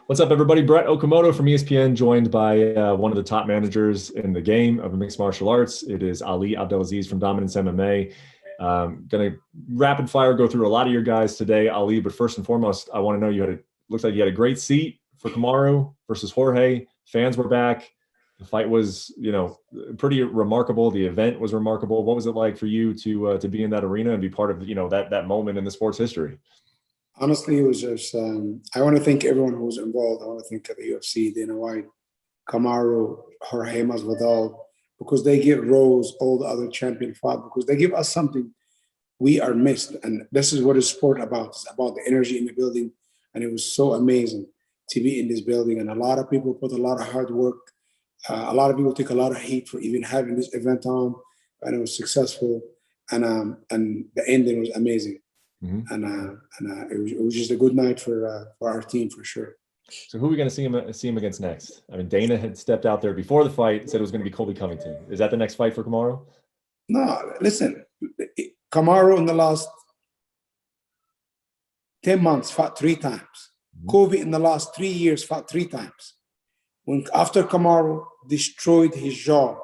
What's up, everybody? Brett Okamoto from ESPN, joined by one of the top managers in the game of mixed martial arts. It is Ali Abdelaziz from Dominance MMA. Going to rapid fire go through a lot of your guys today, Ali. But first and foremost, I want to know looks like you had a great seat for Kamaru versus Jorge. Fans were back. The fight was, pretty remarkable. The event was remarkable. What was it like for you to be in that arena and be part of, that moment in the sport's history? Honestly, it was just, I want to thank everyone who was involved. I want to thank the UFC, Dana White, Kamaru, Jorge Masvidal, because they give Rose all the other champion fought, because they give us something we are missed. And this is what it's sport about. It's about the energy in the building. And it was so amazing to be in this building. And a lot of people put a lot of hard work. A lot of people take a lot of heat for even having this event on, and it was successful. And the ending was amazing. Mm-hmm. And it was just a good night for our team for sure. So who are we going to see him against next? I mean, Dana had stepped out there before the fight and said it was going to be Colby Covington. Is that the next fight for Kamaru? No, listen, Kamaru in the last 10 months fought 3 times. Mm-hmm. Colby in the last 3 years fought 3 times. After Kamaru destroyed his jaw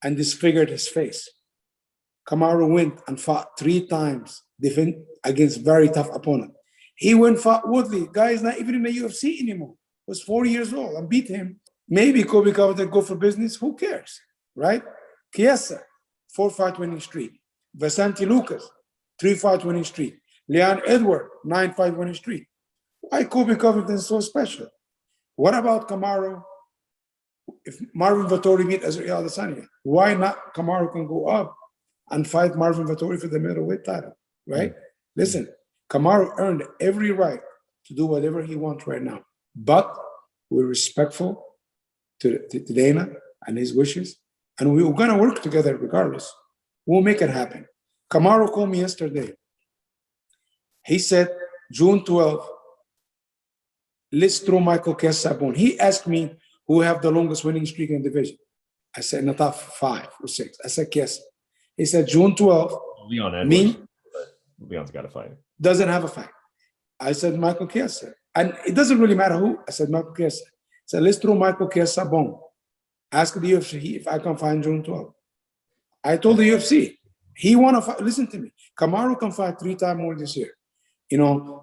and disfigured his face, Kamaru went and fought 3 times against very tough opponent. He went fought Woodley. Guy is not even in the UFC anymore. Was 40 years old and beat him. Maybe Colby Covington go for business. Who cares, right? Chiesa, 4-fight winning streak. Vicente Lucas, 3-fight winning streak. Leon Edward, 9-fight winning streak. Why Colby Covington is so special? What about Kamaru? If Marvin Vettori beat Israel Adesanya, why not Kamaru can go up and fight Marvin Vettori for the middleweight title, right? Mm-hmm. Listen, Kamaru earned every right to do whatever he wants right now, but we're respectful to Dana and his wishes, and we're going to work together regardless. We'll make it happen. Kamaru called me yesterday. He said, June 12th, let's throw Michael Chiesa bone. He asked me who have the longest winning streak in the division. I said, in the top 5 or 6. I said, Chiesa. He said, June 12th, Leon Edwards. Leon's got to fight. Doesn't have a fight. I said, Michael Chiesa. And it doesn't really matter who. I said, Michael Chiesa. I said, let's throw Michael Chiesa bone. Ask the UFC if I can find June 12th. I told the UFC, he want to fight. Listen to me. Kamaru can fight 3 times more this year. The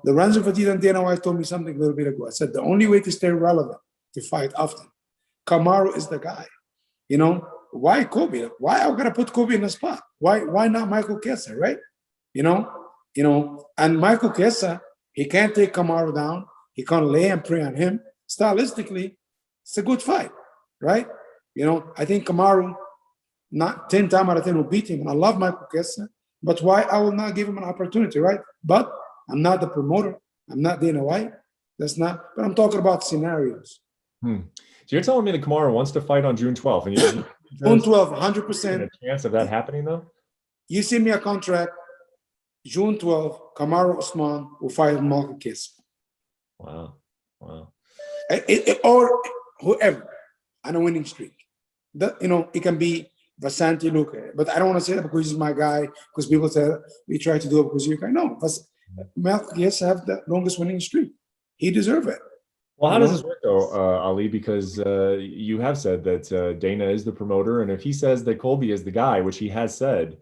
Ranzo Fertitta and Dana White told me something a little bit ago. I said, the only way to stay relevant, to fight often. Kamaru is the guy. Why Colby? Why I'm gonna put Colby in the spot? Why not Michael Chiesa, right? And Michael Chiesa, he can't take Kamaru down. He can't lay and prey on him. Stylistically, it's a good fight, right? I think Kamaru, not 10 times out of 10 will beat him. And I love Michael Chiesa, but why I will not give him an opportunity, right? But I'm not the promoter. I'm not Dana White. That's not. But I'm talking about scenarios. So you're telling me that Kamaru wants to fight on June 12th? And June 12th, 100%. A chance of that happening, though? You send me a contract, June 12th, Kamaru Usman will fight Michael Chiesa. Wow. Or whoever on a winning streak. It can be Vicente Luque. But I don't want to say that because he's my guy, because people say we try to do it because you're guy. No, Michael Chiesa have the longest winning streak. He deserves it. Well, how does this work, though, Ali? Because you have said that Dana is the promoter, and if he says that Colby is the guy, which he has said,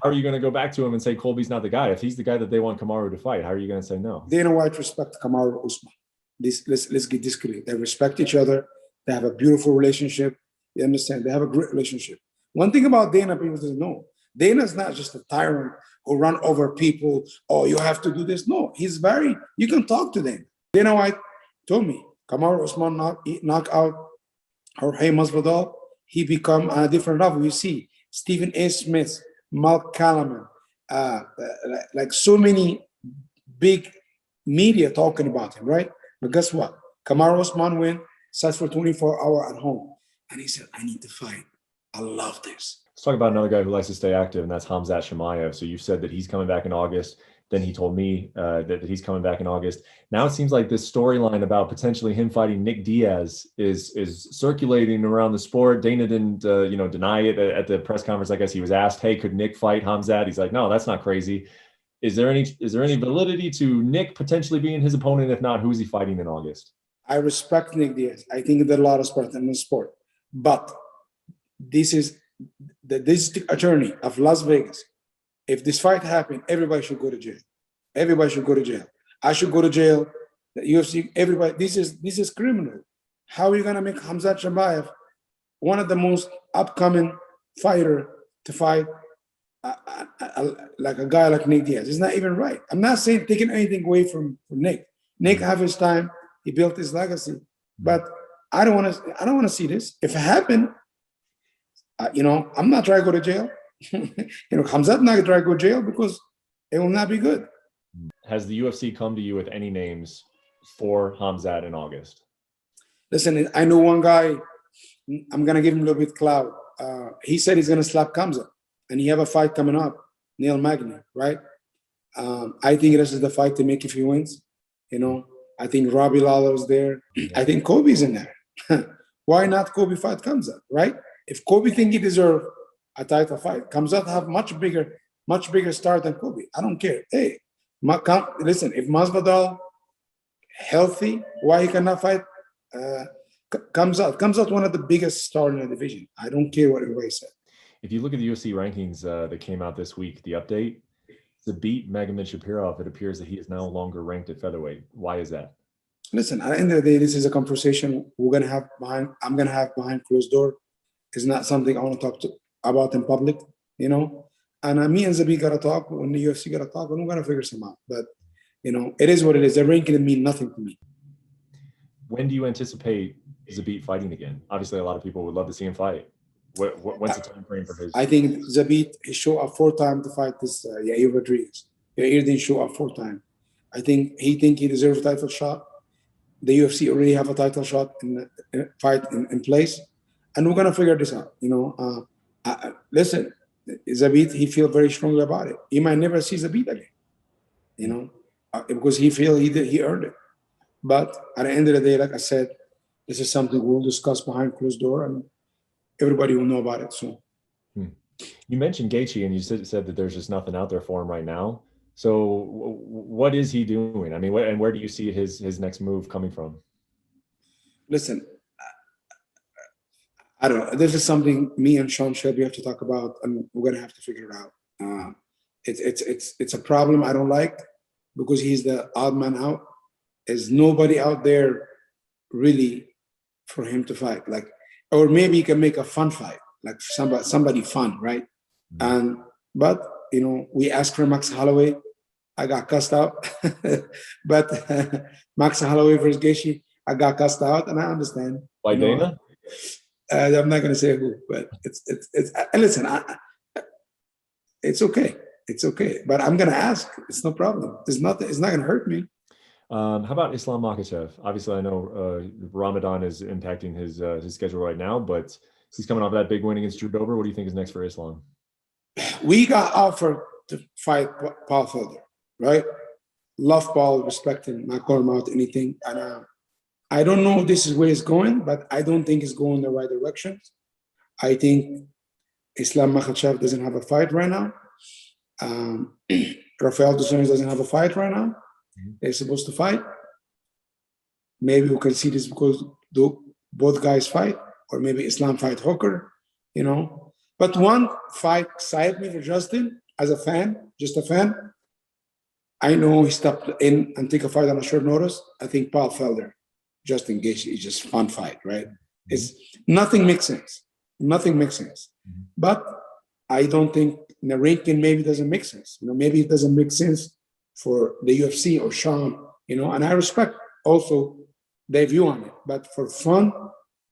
how are you going to go back to him and say Colby's not the guy? If he's the guy that they want Kamaru to fight, how are you going to say no? Dana White respect Kamaru Usman. Let's get this clear. They respect each other. They have a beautiful relationship. You understand? They have a great relationship. One thing about Dana, people doesn't know. Dana's not just a tyrant who run over people. Oh, you have to do this. No, you can talk to them. Dana White told me, Kamaru Usman knock out Jorge Masvidal, he become on a different level. You see, Stephen A. Smith, Mark Callman, like so many big media talking about him, right? But guess what? Kamaru Usman went, sat for 24 hours at home, and he said, I need to fight. I love this. Let's talk about another guy who likes to stay active, and that's Khamzat Chimaev. So you said that he's coming back in August. Then he told me that he's coming back in August. Now it seems like this storyline about potentially him fighting Nick Diaz is circulating around the sport. Dana didn't, deny it at the press conference. I guess he was asked, "Hey, could Nick fight Khamzat?" He's like, "No, that's not crazy." Is there any validity to Nick potentially being his opponent? If not, who is he fighting in August? I respect Nick Diaz. I think there's a lot of sport in the sport. But this is the district attorney of Las Vegas. If this fight happened, everybody should go to jail. Everybody should go to jail. I should go to jail. The UFC, everybody. This is criminal. How are you gonna make Khamzat Chimaev one of the most upcoming fighter to fight like a guy like Nick Diaz? It's not even right. I'm not saying taking anything away from Nick. Nick have his time. He built his legacy, but I don't want to see this. If it happened, I'm not trying to go to jail. Khamzat not trying to go to jail because it will not be good. Has the UFC come to you with any names for Khamzat in August? Listen, I know one guy. I'm gonna give him a little bit clout. He said he's gonna slap Khamzat, and he have a fight coming up, Neil Magny, right? I think this is the fight to make if he wins. I think Robbie Lawler's there. I think Colby's in there. Why not Colby fight Khamzat, right? If Colby think he deserves a title fight, Khamzat have much bigger star than Colby. I don't care. Hey, listen, if Masvidal healthy, why he cannot fight Khamzat one of the biggest stars in the division. I don't care what everybody said. If you look at the UFC rankings that came out this week, the update, Zabit Magomedsharipov, it appears that he is no longer ranked at featherweight. Why is that? Listen, at the end of the day, this is a conversation I'm gonna have behind closed door. It's not something I want to talk about in public, And me and Zabit gotta talk. When the UFC gotta talk, and we're gonna figure some out. But it is what it is. The ranking mean nothing to me. When do you anticipate Zabit fighting again? Obviously, a lot of people would love to see him fight. When's the time frame for his? I think Zabit he showed up 4 times to fight this Yair Rodriguez. Yair didn't show up 4 times. I think he deserves a title shot. The UFC already have a title shot in fight in place, and we're gonna figure this out. Listen, Zabit he feel very strongly about it. He might never see Zabit again, because he feel he earned it. But at the end of the day, like I said, this is something we'll discuss behind closed door, and everybody will know about it soon. You mentioned Gaethje, and you said that there's just nothing out there for him right now. So what is he doing? I mean, and where do you see his next move coming from? Listen, I don't know. This is something me and Sean Shelby have to talk about, and we're gonna have to figure it out. It's a problem I don't like because he's the odd man out. There's nobody out there really for him to fight. Or maybe he can make a fun fight, like somebody fun, right? But we asked for Max Holloway. I got cussed out. But Max Holloway versus Gaethje, I got cussed out, and I understand. Why Dana? I'm not gonna say who, but it's listen. It's okay. It's okay. But I'm gonna ask. It's no problem. It's not gonna hurt me. How about Islam Makhachev? Obviously, I know Ramadan is impacting his schedule right now, but he's coming off that big win against Drew Dober. What do you think is next for Islam? We got offered to fight Paul Felder, right? Love Paul, respect him, not call him out anything. And I don't know if this is where it's going, but I don't think it's going the right direction. I think Islam Makhachev doesn't have a fight right now. Rafael dos Anjos doesn't have a fight right now. They're supposed to fight. Maybe we can see this because both guys fight, or maybe Islam fight Hooker, But one fight excited me for Justin as a fan, just a fan. I know he stepped in and take a fight on a short notice. I think Paul Felder, Justin Gaethje is just fun fight, right? It's nothing makes sense. Nothing makes sense. But I don't think in the ranking maybe it doesn't make sense. Maybe it doesn't make sense for the UFC or Sean, and I respect also their view on it. But for fun,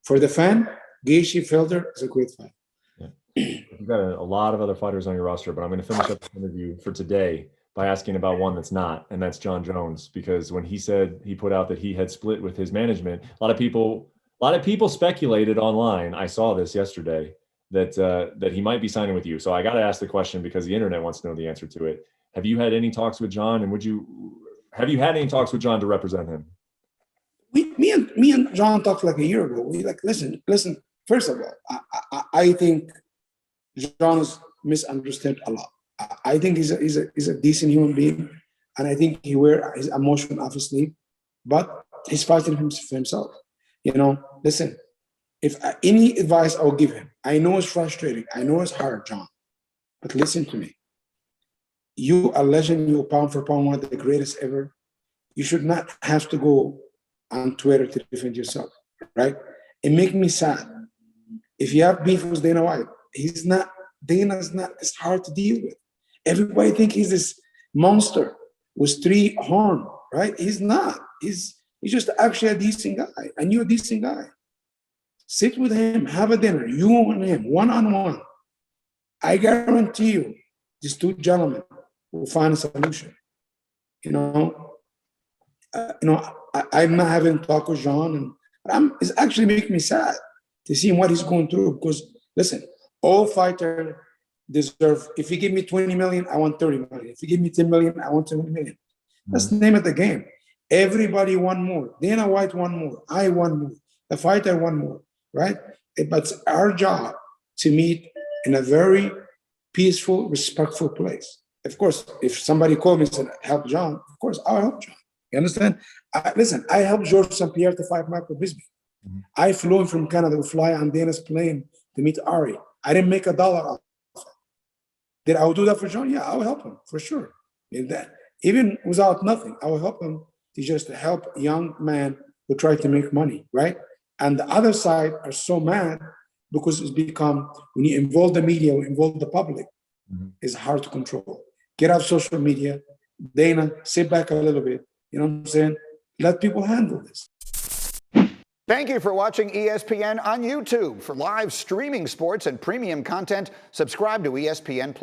for the fan, Gaethje Felder is a great fight. Yeah. You've got a lot of other fighters on your roster, but I'm going to finish up the interview for today by asking about one that's not, and that's Jon Jones. Because when he put out that he had split with his management, a lot of people speculated online. I saw this yesterday that he might be signing with you. So I got to ask the question because the internet wants to know the answer to it. Have you had any talks with Jon, and have you had any talks with Jon to represent him? Me and Jon talked like a year ago. We listen. First of all, I think Jon is misunderstood a lot. I think he's a decent human being, and I think he wears his emotion off his sleeve. But he's fighting for himself. Listen, if any advice I'll give him, I know it's frustrating. I know it's hard, Jon, but listen to me. You are a legend. You're pound for pound one of the greatest ever. You should not have to go on Twitter to defend yourself, right? It makes me sad. If you have beef with Dana White, Dana's not as hard to deal with. Everybody think he's this monster with 3 horns, right? He's not. He's just actually a decent guy, and you're a decent guy. Sit with him, have a dinner, you and him, one-on-one. I guarantee you, these 2 gentlemen will find a solution. I'm not having talk with Jon, and it's actually making me sad to see what he's going through. Because listen, all fighters deserve. If you give me 20 million, I want 30 million. If you give me 10 million, I want 20 million. That's the name of the game. Everybody want more. Dana White want more. I want more. The fighter want more, right? But it's our job to meet in a very peaceful, respectful place. Of course, if somebody called me and said, help Jon, of course, I'll help Jon. You understand? Listen, I helped Georges St. Pierre to fight Michael Bisping. I flew in from Canada to fly on Dana's plane to meet Ari. I didn't make $1 off it. Did I do that for Jon? Yeah, I will help him for sure. Even without nothing, I will help him to just help a young man who try to make money, right? And the other side are so mad because it's become, when you involve the media or involve the public, it's hard to control. Get off social media. Dana, sit back a little bit. You know what I'm saying? Let people handle this. Thank you for watching ESPN on YouTube. For live streaming sports and premium content, subscribe to ESPN+.